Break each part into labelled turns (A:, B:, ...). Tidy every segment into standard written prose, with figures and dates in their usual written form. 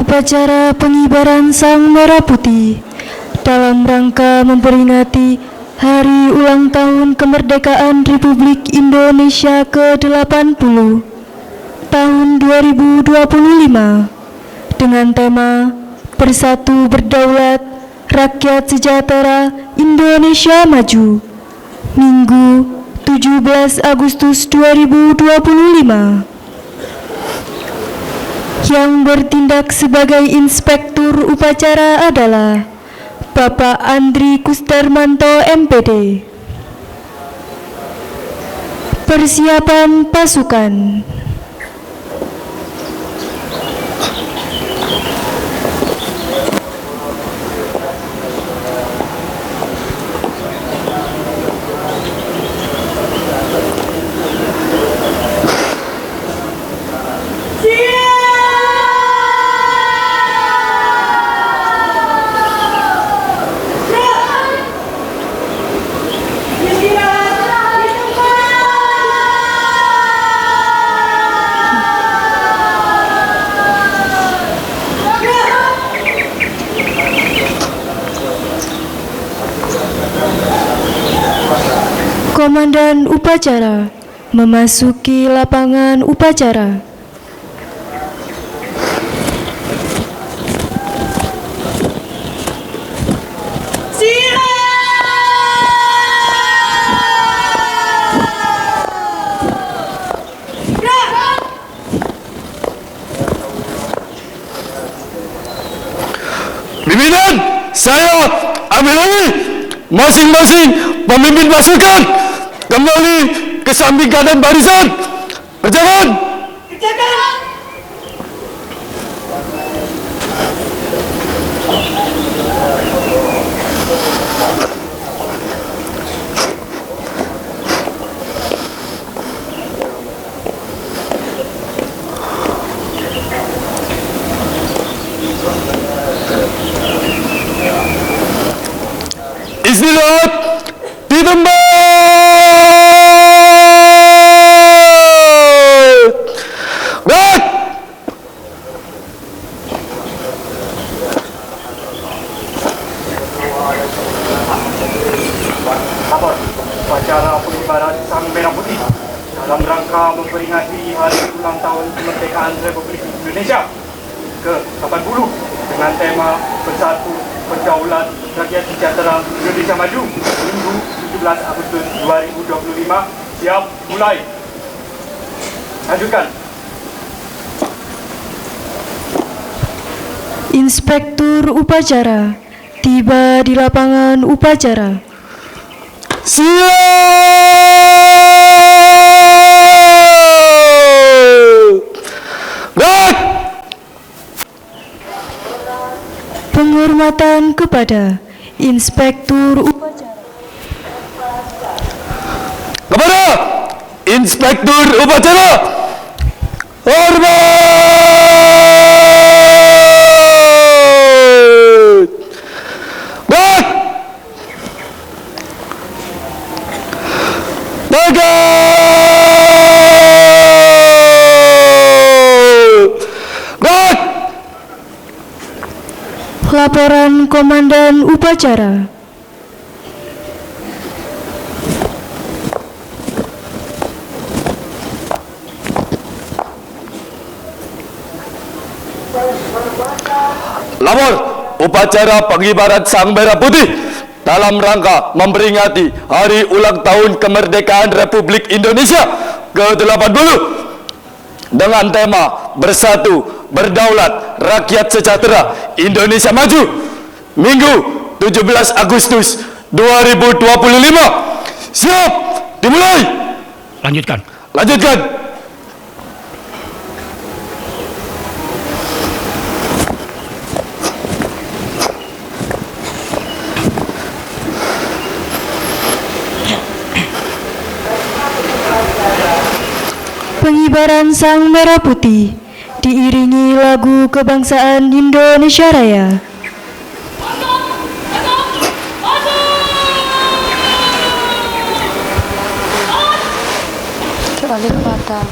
A: Upacara pengibaran Sang Merah Putih dalam rangka memperingati Hari Ulang Tahun Kemerdekaan Republik Indonesia ke-80 tahun 2025 dengan tema Bersatu Berdaulat, Rakyat Sejahtera, Indonesia Maju, Minggu 17 Agustus 2025. Yang bertindak sebagai inspektur upacara adalah Bapak Andri Kusdarmanto MPD. Persiapan pasukan. Komandan upacara memasuki lapangan upacara.
B: Pimpinan, saya ambil alih. Masing-masing pemimpin pasukan kembali ke samping kanan barisan. Berjalan. Istirahat di tempat. Baik.
C: Lapor upacara pengibaran Sang Merah Putih dalam rangka memperingati Hari Ulang Tahun Kemerdekaan Republik Indonesia ke-80 dengan tema Bersatu Berdaulat, Rakyat Sejahtera, Indonesia Maju, Minggu 17 Agustus 2025. Siap, mulai. Lanjutkan.
A: Inspektur upacara tiba di lapangan upacara.
B: Siap. Baik.
A: Penghormatan kepada Inspektur upacara.
B: Kepada Inspektur upacara. Hormat. Baik. Baik.
A: Laporan Komandan Upacara.
B: Lapor upacara pengibaran Sang Merah Putih dalam rangka memperingati Hari Ulang Tahun Kemerdekaan Republik Indonesia ke-80 dengan tema Bersatu Berdaulat, Rakyat Sejahtera, Indonesia Maju, Minggu 17 Agustus 2025. Siap, dimulai.
D: Lanjutkan.
A: Pengibaran Sang Merah Putih diiringi lagu kebangsaan Indonesia Raya.
E: Balik patah.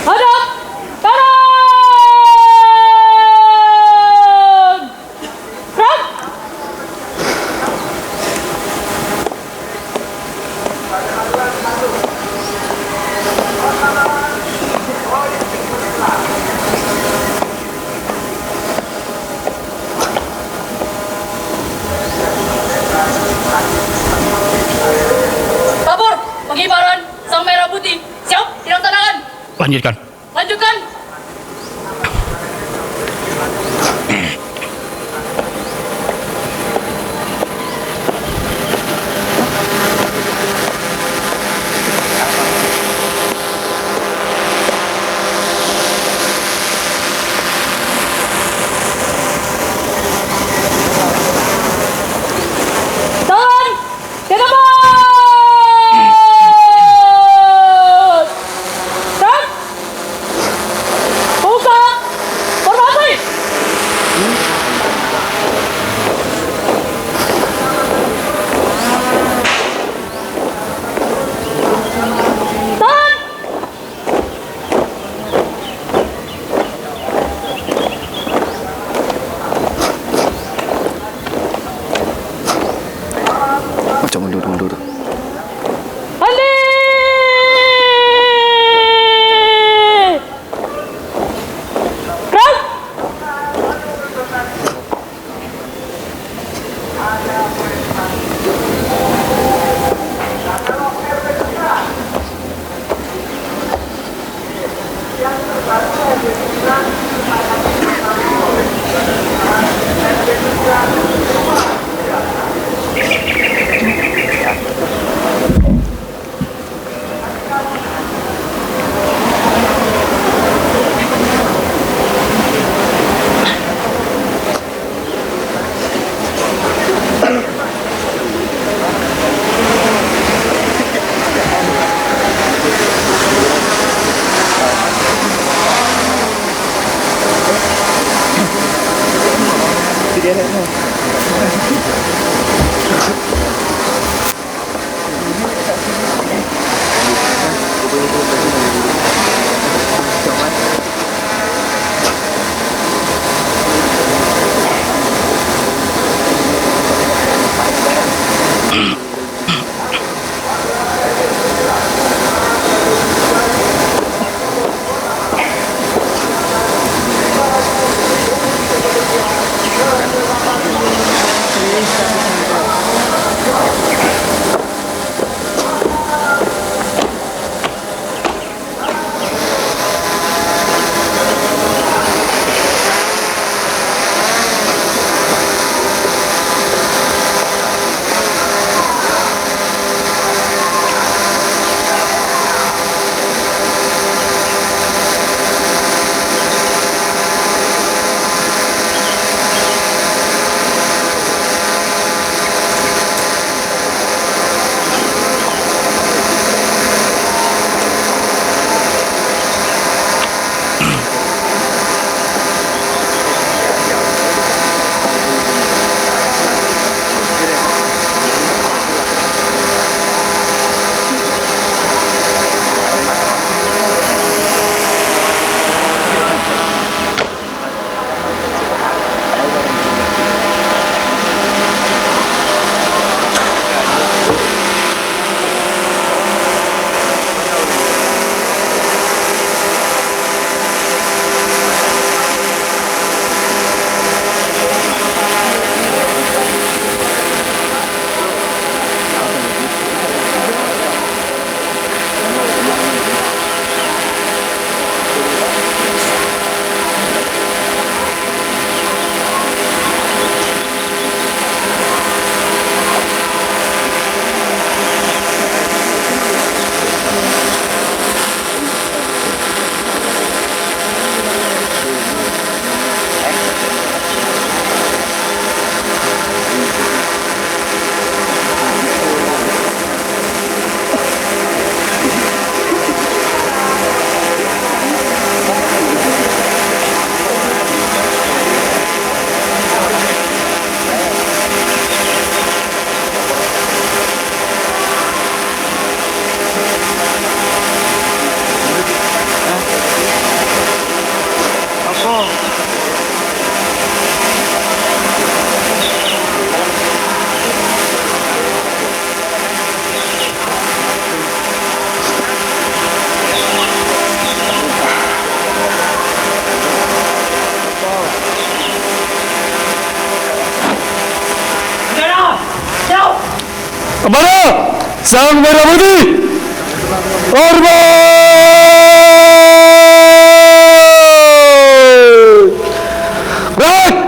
A: Hadap kanan. Gerak.
D: Tabur, pengibaran sang merah putih. Siap, dilaksanakan.
E: Lanjutkan.
D: Lanjutkan.
A: Tangan ke depan. Gerak. Buka formasi. Tahan.
B: Macam mundur.
A: Handi. Gerak.
B: Kemana? Sang Merah Putih! Hormat! Gerak!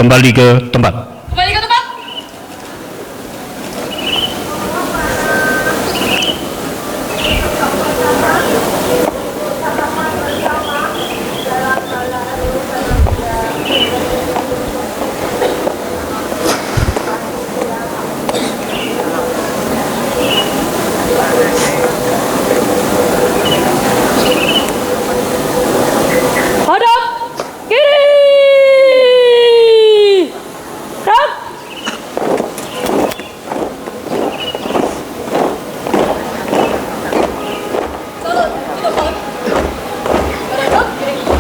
B: kembali ke tempat.
D: Kembali ke tempat. Hadap kiri. Gerak. Salah, kita balik. Hadap kiri.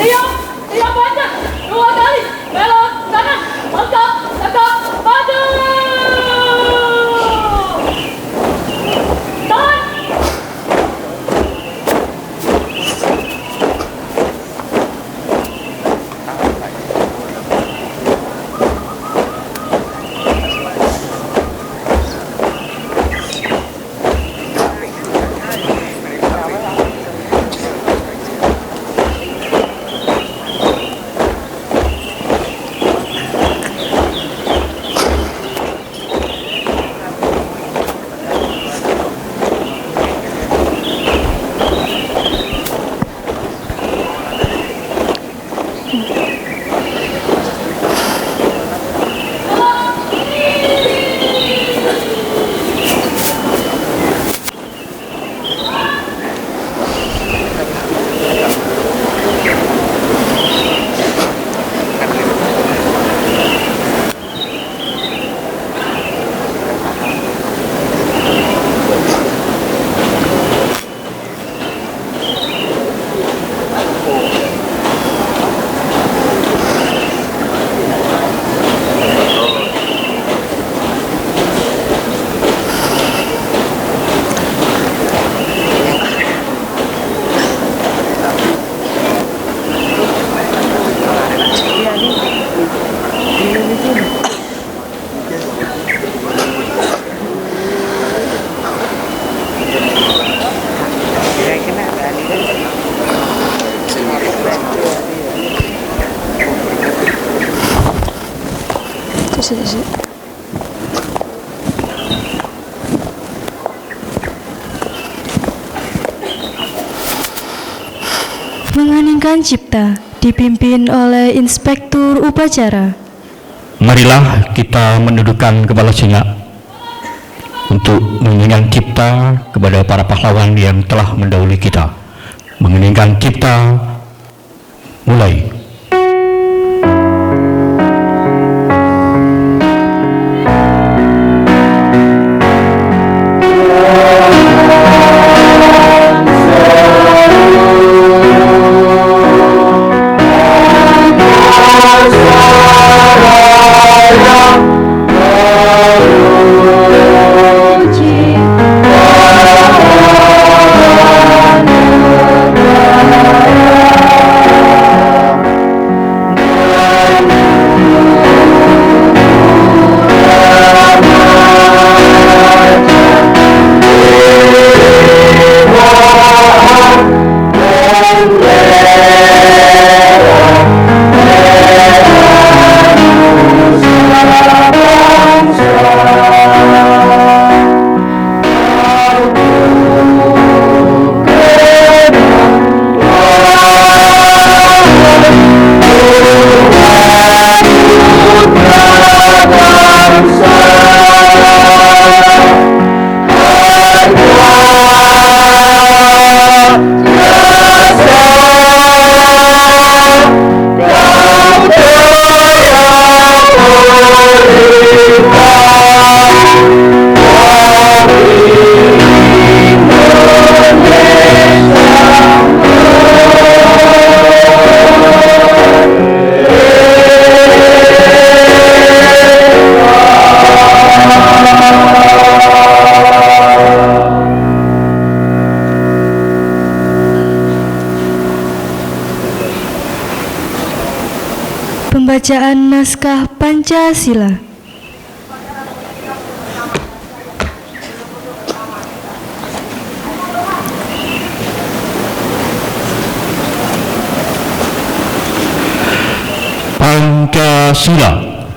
D: Diam, diam banyak. 2 kali. Belok kanan, langkah, tegak, maju. Tahan.
A: Mengeningkan cipta dipimpin oleh Inspektur Upacara.
B: Marilah kita mendudukkan kepala singa untuk mengeningkan cipta kepada para pahlawan yang telah mendahului kita. Mengeningkan cipta, mulai.
A: Pembacaan naskah Pancasila.
B: Pancasila.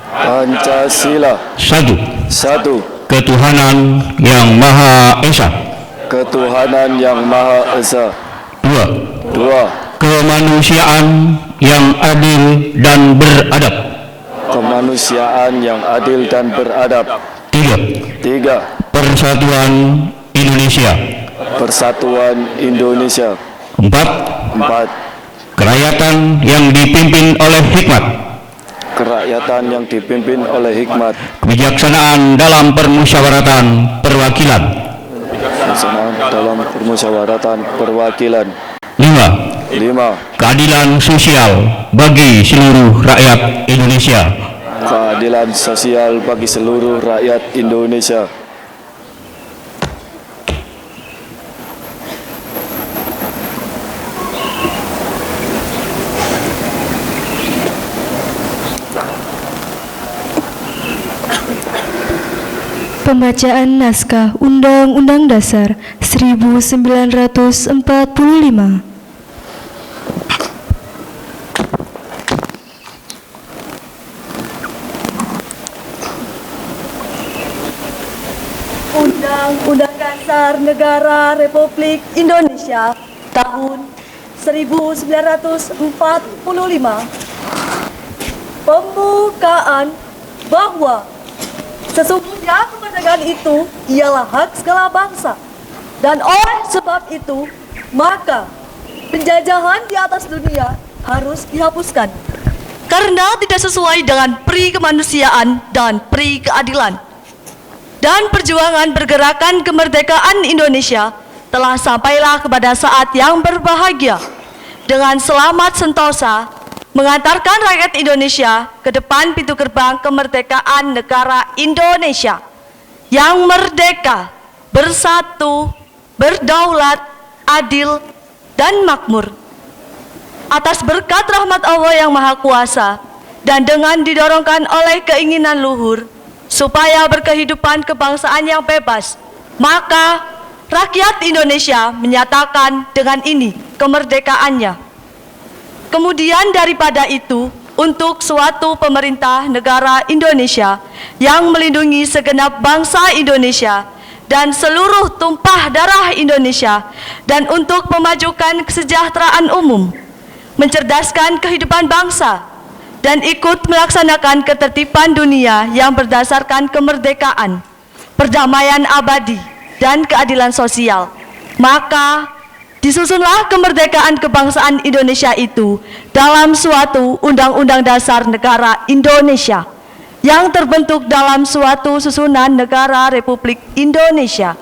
E: Pancasila.
B: Satu.
E: 1.
B: Ketuhanan yang Maha Esa.
E: Ketuhanan yang Maha Esa.
B: 2.
E: 2.
B: Kemanusiaan yang adil dan beradab.
E: Kemanusiaan yang adil dan beradab.
B: 3.
E: 3.
B: Persatuan Indonesia.
E: Persatuan Indonesia.
B: 4.
E: 4.
B: Kerakyatan yang dipimpin oleh hikmat.
E: Kerakyatan yang dipimpin oleh hikmat.
B: Kebijaksanaan dalam permusyawaratan perwakilan.
E: Kebijaksanaan dalam permusyawaratan perwakilan.
B: 5.
E: 5.
B: Keadilan sosial bagi seluruh rakyat Indonesia.
E: Keadilan sosial bagi seluruh rakyat Indonesia.
A: Pembacaan naskah Undang-Undang Dasar 1945.
F: Undang-Undang Dasar Negara Republik Indonesia tahun 1945. Pembukaan bahwa sesungguhnya kemerdekaan itu ialah hak segala bangsa, dan oleh sebab itu maka penjajahan di atas dunia harus dihapuskan karena tidak sesuai dengan pri kemanusiaan dan pri keadilan. Dan perjuangan pergerakan kemerdekaan Indonesia telah sampailah kepada saat yang berbahagia dengan selamat sentosa mengantarkan rakyat Indonesia ke depan pintu gerbang kemerdekaan negara Indonesia yang merdeka, bersatu, berdaulat, adil, dan makmur. Atas berkat rahmat Allah yang Maha Kuasa dan dengan didorongkan oleh keinginan luhur supaya berkehidupan kebangsaan yang bebas, maka rakyat Indonesia menyatakan dengan ini kemerdekaannya. Kemudian daripada itu, untuk suatu pemerintah negara Indonesia yang melindungi segenap bangsa Indonesia dan seluruh tumpah darah Indonesia, dan untuk memajukan kesejahteraan umum, mencerdaskan kehidupan bangsa, dan ikut melaksanakan ketertiban dunia yang berdasarkan kemerdekaan, perdamaian abadi, dan keadilan sosial. Maka disusunlah kemerdekaan kebangsaan Indonesia itu dalam suatu Undang-Undang Dasar Negara Indonesia yang terbentuk dalam suatu susunan negara Republik Indonesia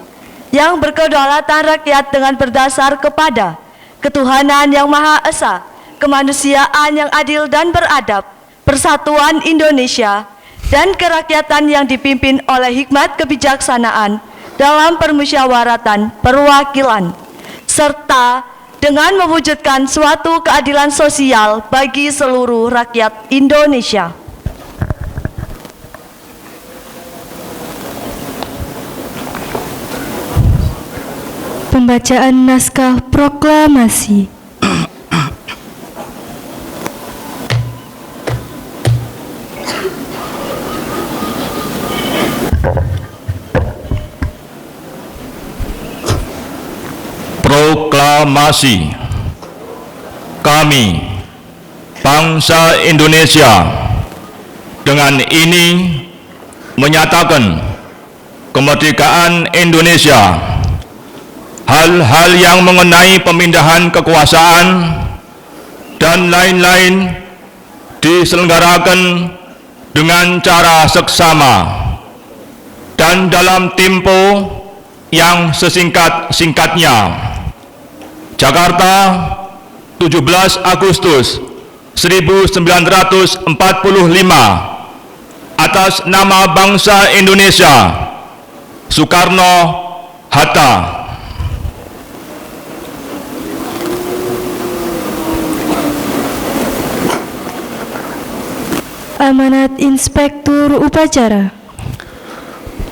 F: yang berkedaulatan rakyat dengan berdasar kepada ketuhanan yang Maha Esa, kemanusiaan yang adil dan beradab, persatuan Indonesia, dan kerakyatan yang dipimpin oleh hikmat kebijaksanaan dalam permusyawaratan perwakilan, serta dengan mewujudkan suatu keadilan sosial bagi seluruh rakyat Indonesia.
A: Pembacaan naskah proklamasi.
G: Proklamasi. Kami, bangsa Indonesia, dengan ini menyatakan kemerdekaan Indonesia. Hal-hal yang mengenai pemindahan kekuasaan dan lain-lain diselenggarakan dengan cara seksama dan dalam tempo yang sesingkat-singkatnya. Jakarta, 17 Agustus 1945. Atas nama bangsa Indonesia, Soekarno-Hatta.
A: amanat Inspektur Upacara.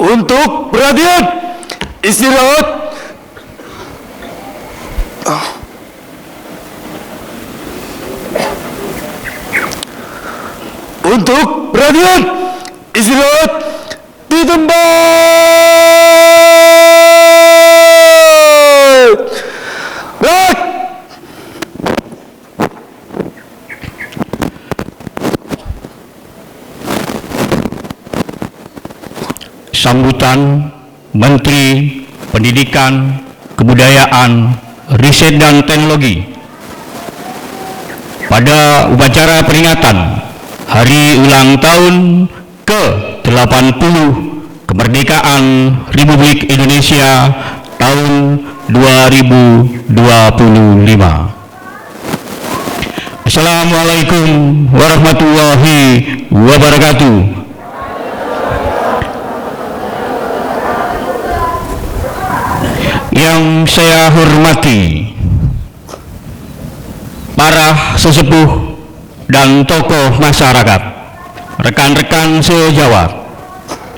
E: Untuk perhatian, istirahat. Untuk perhatian, istirahat di tempat. Rak.
B: Sambutan Menteri Pendidikan, Kebudayaan, Riset dan Teknologi pada upacara peringatan Hari Ulang Tahun ke-80 Kemerdekaan Republik Indonesia tahun 2025. Assalamualaikum warahmatullahi wabarakatuh. Yang saya hormati para sesepuh dan tokoh masyarakat, rekan-rekan sejawat,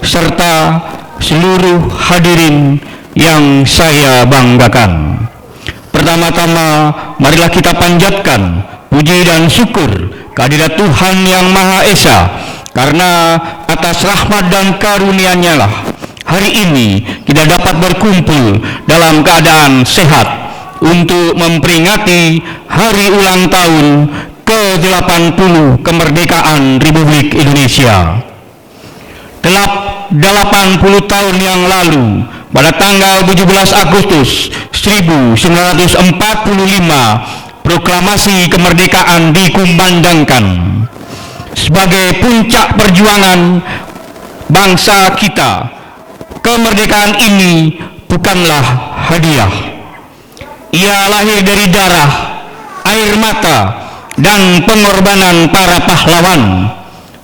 B: serta seluruh hadirin yang saya banggakan. Pertama-tama, marilah kita panjatkan puji dan syukur kehadirat Tuhan Yang Maha Esa, karena atas rahmat dan karunia-Nya lah hari ini kita dapat berkumpul dalam keadaan sehat untuk memperingati hari ulang tahun ke-80 kemerdekaan Republik Indonesia. 80 tahun yang lalu, pada tanggal 17 Agustus 1945, proklamasi kemerdekaan dikumandangkan sebagai puncak perjuangan bangsa kita. Kemerdekaan ini bukanlah hadiah. Ia lahir dari darah, air mata, dan pengorbanan para pahlawan.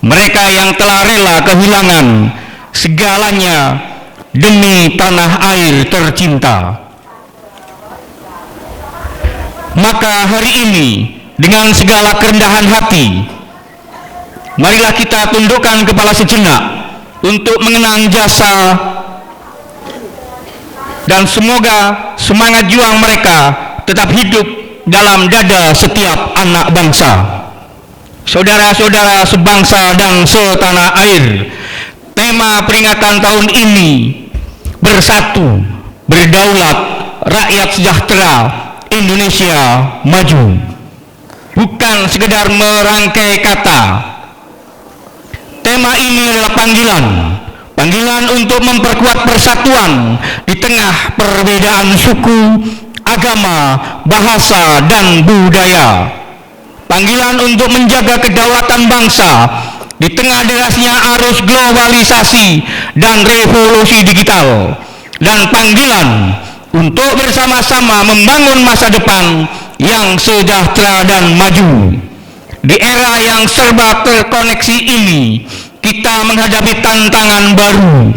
B: Mereka yang telah rela kehilangan segalanya demi tanah air tercinta. Maka hari ini, dengan segala kerendahan hati, marilah kita tundukkan kepala sejenak untuk mengenang jasa, dan semoga semangat juang mereka tetap hidup dalam dada setiap anak bangsa. Saudara-saudara sebangsa dan setanah air, tema peringatan tahun ini bersatu, berdaulat, rakyat sejahtera, Indonesia maju. Bukan sekedar merangkai kata. Tema ini adalah panggilan untuk memperkuat persatuan di tengah perbedaan suku, agama, bahasa, dan budaya. Panggilan untuk menjaga kedaulatan bangsa di tengah derasnya arus globalisasi dan revolusi digital. Dan panggilan untuk bersama-sama membangun masa depan yang sejahtera dan maju. Di era yang serba terkoneksi ini, kita menghadapi tantangan baru,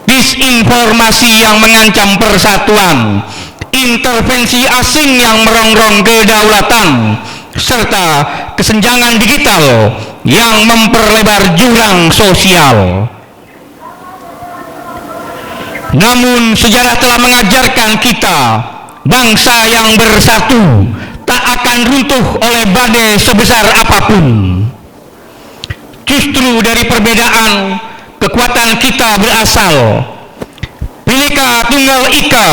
B: disinformasi yang mengancam persatuan, intervensi asing yang merongrong kedaulatan, serta kesenjangan digital yang memperlebar jurang sosial. Namun sejarah telah mengajarkan kita, bangsa yang bersatu tak akan runtuh oleh badai sebesar apapun. Justru dari perbedaan, kekuatan kita berasal. Bhinneka Tunggal Ika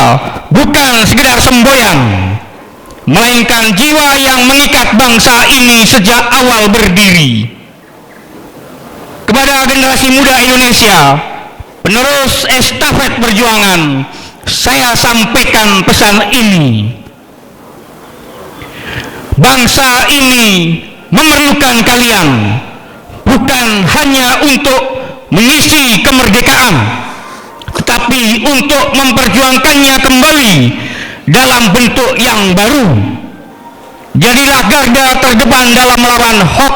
B: bukan sekedar semboyan, melainkan jiwa yang mengikat bangsa ini sejak awal berdiri. Kepada generasi muda Indonesia, penerus estafet perjuangan, saya sampaikan pesan ini. Bangsa ini memerlukan kalian, bukan hanya untuk mengisi kemerdekaan, tetapi untuk memperjuangkannya kembali dalam bentuk yang baru. Jadilah garda terdepan dalam melawan hoax,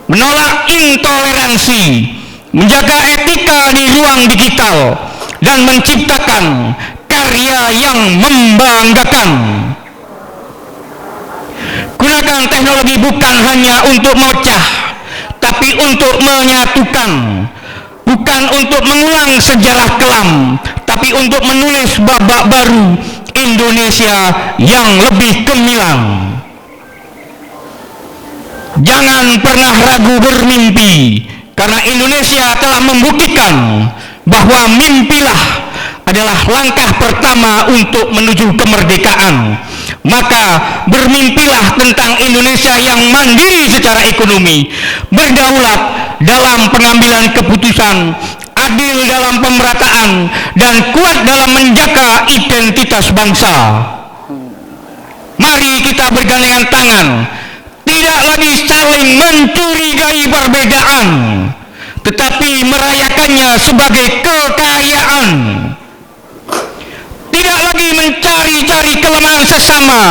B: menolak intoleransi, menjaga etika di ruang digital, dan menciptakan karya yang membanggakan. Gunakan teknologi bukan hanya untuk mocah, tapi tetapi untuk menyatukan. Bukan untuk mengulang sejarah kelam, tapi untuk menulis babak baru Indonesia yang lebih gemilang. Jangan pernah ragu bermimpi, karena Indonesia telah membuktikan bahwa mimpilah adalah langkah pertama untuk menuju kemerdekaan. Maka bermimpilah tentang Indonesia yang mandiri secara ekonomi, berdaulat dalam pengambilan keputusan, adil dalam pemerataan, dan kuat dalam menjaga identitas bangsa. Mari kita bergandengan tangan, tidak lagi saling mencurigai perbedaan, tetapi merayakannya sebagai kekayaan. Tidak lagi mencari-cari kelemahan sesama,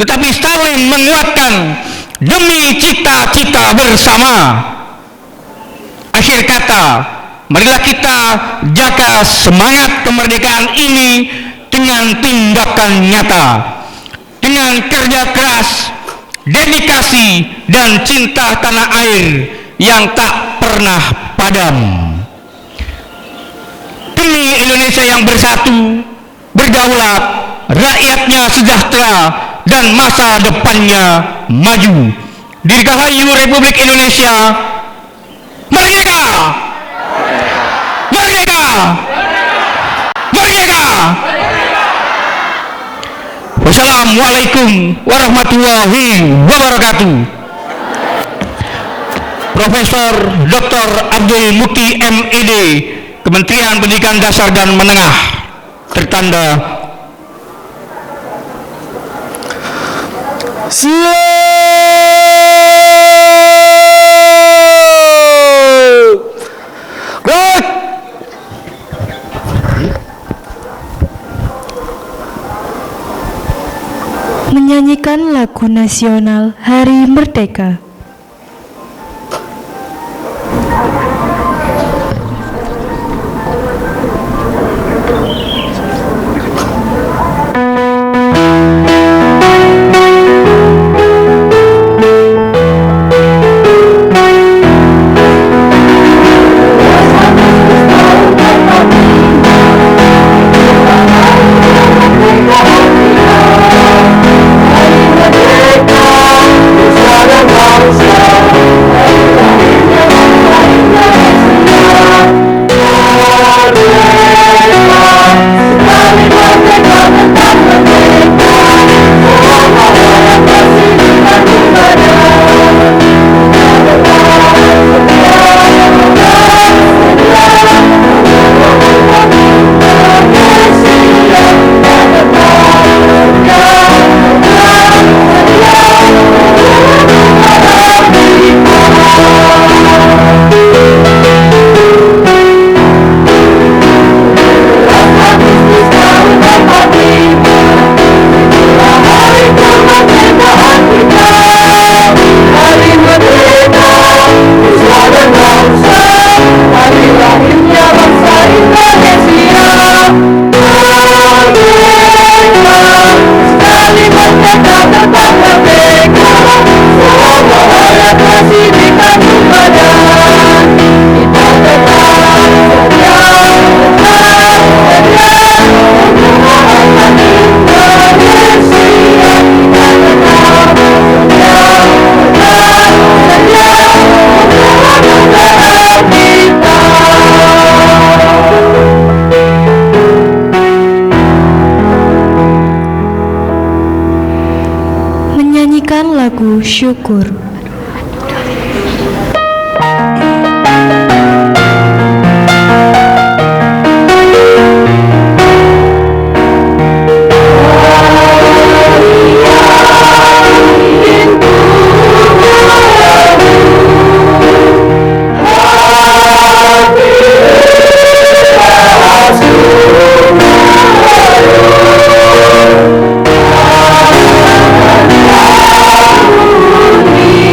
B: tetapi saling menguatkan demi cita-cita bersama. Akhir kata, marilah kita jaga semangat kemerdekaan ini dengan tindakan nyata, dengan kerja keras, dedikasi, dan cinta tanah air yang tak pernah padam. Demi Indonesia yang bersatu, berdaulat, rakyatnya sejahtera, dan masa depannya maju. Dirgahayu Republik Indonesia, merdeka! Merdeka! Merdeka! Wassalamualaikum warahmatullahi wabarakatuh. Profesor Dr. Abdul Mukti MED, Kementerian Pendidikan Dasar dan Menengah, tertanda
A: menyanyikan lagu nasional Hari Merdeka. Lagu Syukur.
H: Hari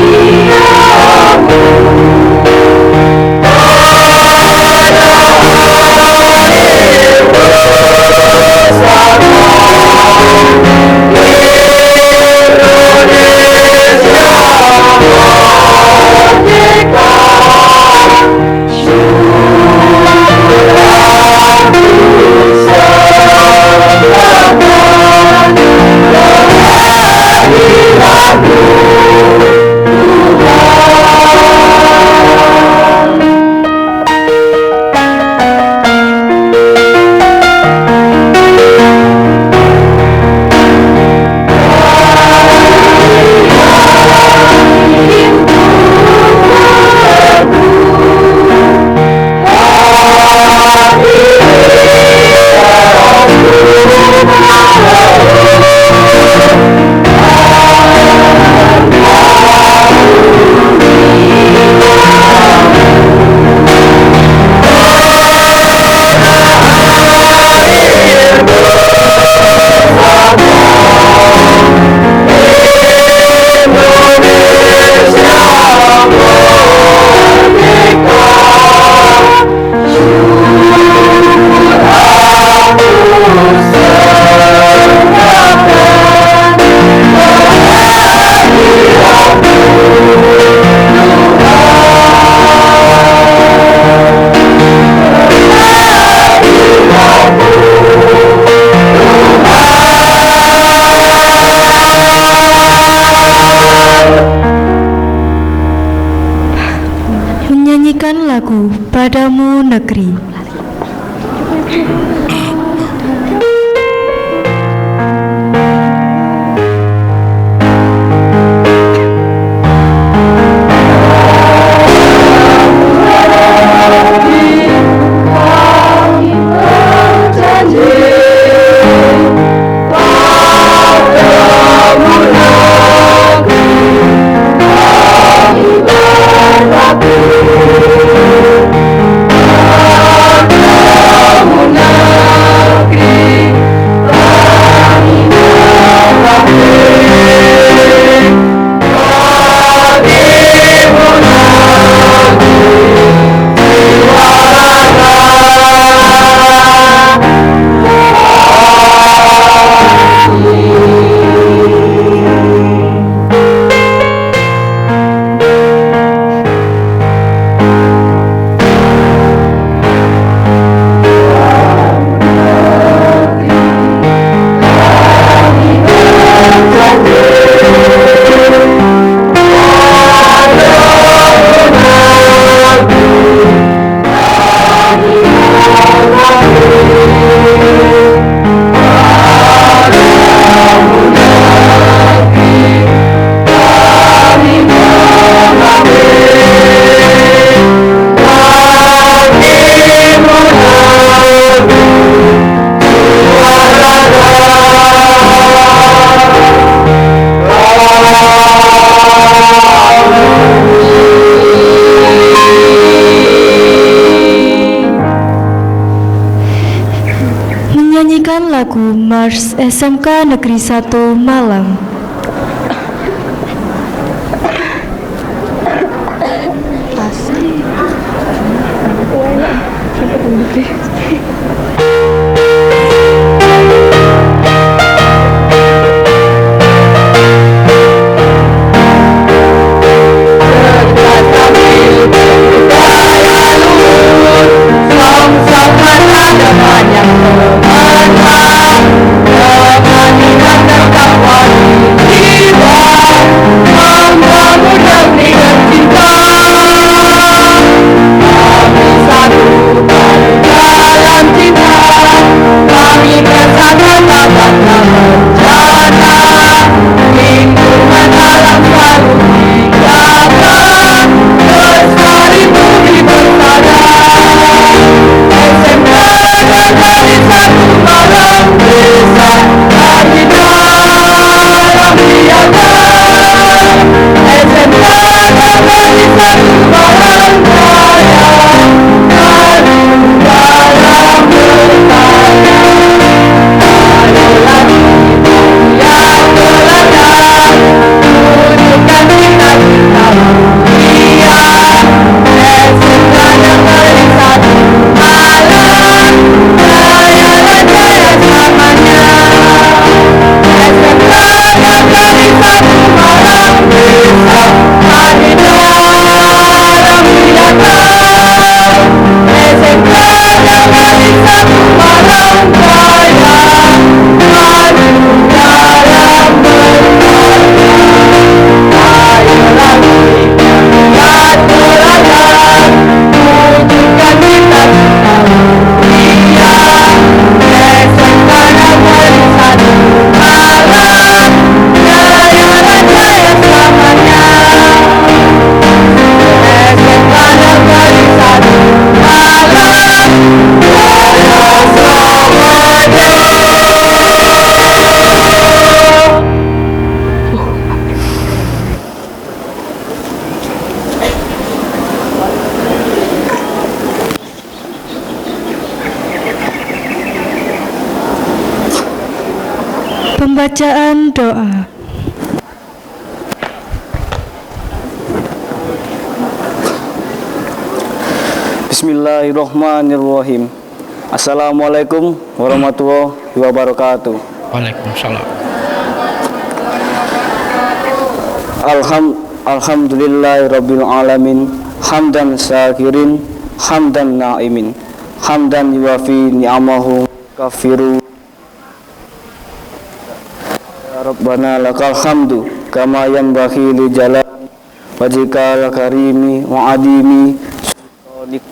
A: negeri. Menyanyikan lagu Mars SMK Negeri 1 Malang. Pembacaan doa.
E: Bismillahirrahmanirrahim. Assalamualaikum warahmatullahi wabarakatuh.
B: Waalaikumsalam.
E: Alhamdulillahirabbil alamin. Hamdan syakirin, hamdan na'imin, hamdan yuwafi ni'amahu kafiru. Ya Rabbana lakal hamdu kama yanbaghi li jalali wajhikal karimi wa adimi sultanik.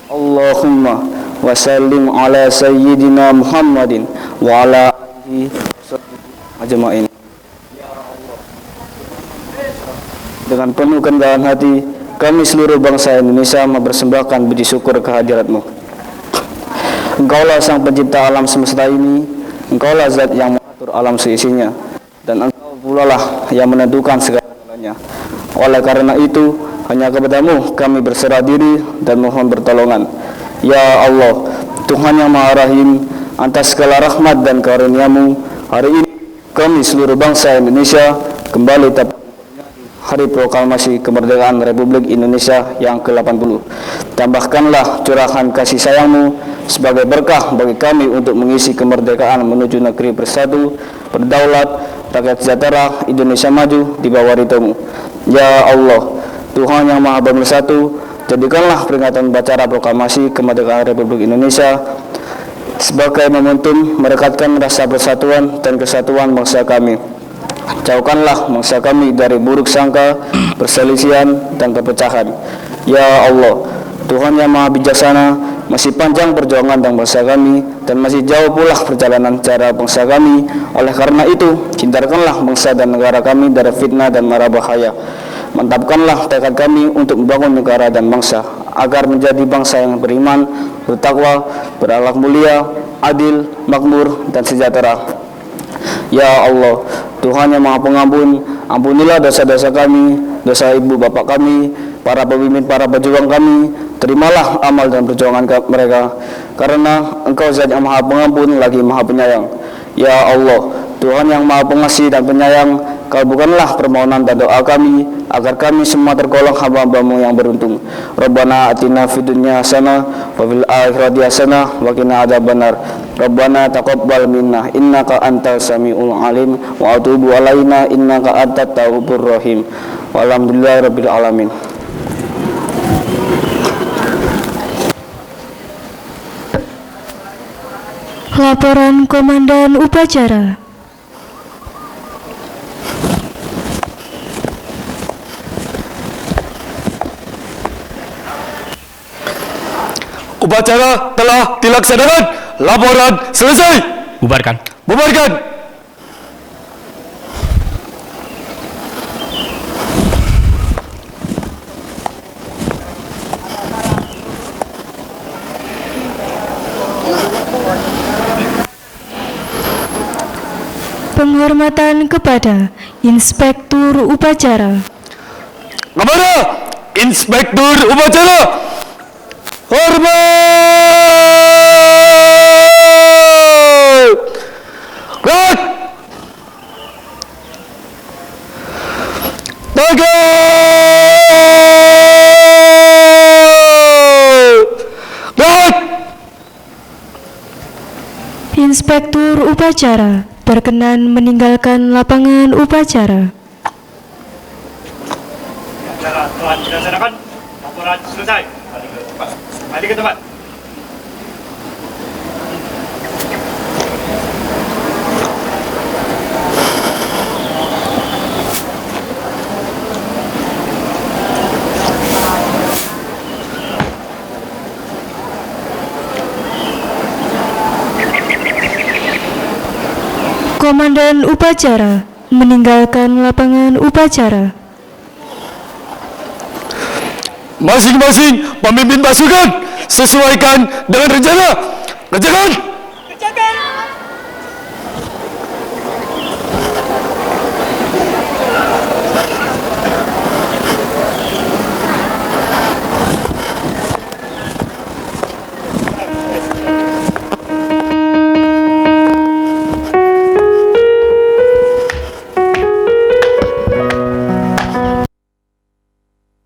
E: Allah Allahumma wa sallim ala sayyidina Muhammadin wa ala alihi ajma'in. Dengan penuh kerendahan hati, kami seluruh bangsa Indonesia mempersembahkan puji syukur kehadirat-Mu. Engkaulah Sang Pencipta alam semesta ini, Engkaulah Zat yang mengatur alam seisinya, dan Engkau pula lah yang menentukan segala-galanya. Oleh karena itu, hanya kepada-Mu kami berserah diri dan mohon pertolongan. Ya Allah, Tuhan yang Maha Rahim, atas segala rahmat dan karunia-Mu, hari ini kami seluruh bangsa Indonesia kembali Hari Proklamasi Kemerdekaan Republik Indonesia yang ke-80. Tambahkanlah curahan kasih sayang-Mu sebagai berkah bagi kami untuk mengisi kemerdekaan menuju negeri bersatu, berdaulat, rakyat sejahtera, Indonesia maju di bawah ridho-Mu. Ya Allah, Tuhan yang Maha Bersatu, jadikanlah peringatan upacara proklamasi kemerdekaan Republik Indonesia sebagai momentum merekatkan rasa persatuan dan kesatuan bangsa kami. Jauhkanlah bangsa kami dari buruk sangka, perselisihan, dan perpecahan. Ya Allah, Tuhan yang Maha Bijaksana, masih panjang perjuangan dan bangsa kami, dan masih jauh pula perjalanan cara bangsa kami. Oleh karena itu, hindarkanlah bangsa dan negara kami dari fitnah dan mara bahaya. Mantapkanlah tekad kami untuk membangun negara dan bangsa, agar menjadi bangsa yang beriman, bertakwa, berakhlak mulia, adil, makmur, dan sejahtera. Ya Allah, Tuhan yang Maha Pengampun, ampunilah dosa-dosa kami, dosa ibu bapak kami, para pemimpin, para pejuang kami. Terimalah amal dan perjuangan mereka, karena Engkau Zat yang Maha Pengampun lagi Maha Penyayang. Ya Allah, Tuhan yang Maha Pengasih dan Penyayang, kabulkanlah permohonan dan doa kami, agar kami semua tergolong hamba-hamba-Mu yang beruntung. Rabbana atina fid dunya hasanah wa fil akhirati hasanah wa qina adzabannar. Rabbana taqabbal minna innaka antas samiul alim wa atubu alaina innaka antat tawwabur rahim. Walhamdulillahirabbil alamin.
A: Laporan Komandan Upacara.
H: Upacara telah dilaksanakan. Laporan selesai.
B: Bubarkan.
H: Bubarkan.
A: Penghormatan kepada Inspektur Upacara.
H: Kepada Inspektur Upacara, hormat. Gerak. Tegak. Gerak.
A: Inspektur Upacara berkenan meninggalkan lapangan upacara.
C: Acara telah dilaksanakan. Laporan selesai. Balik ke tempat.
A: Komandan Upacara meninggalkan lapangan upacara.
H: Masing-masing pemimpin pasukan sesuaikan dengan rencana. Kerjakan.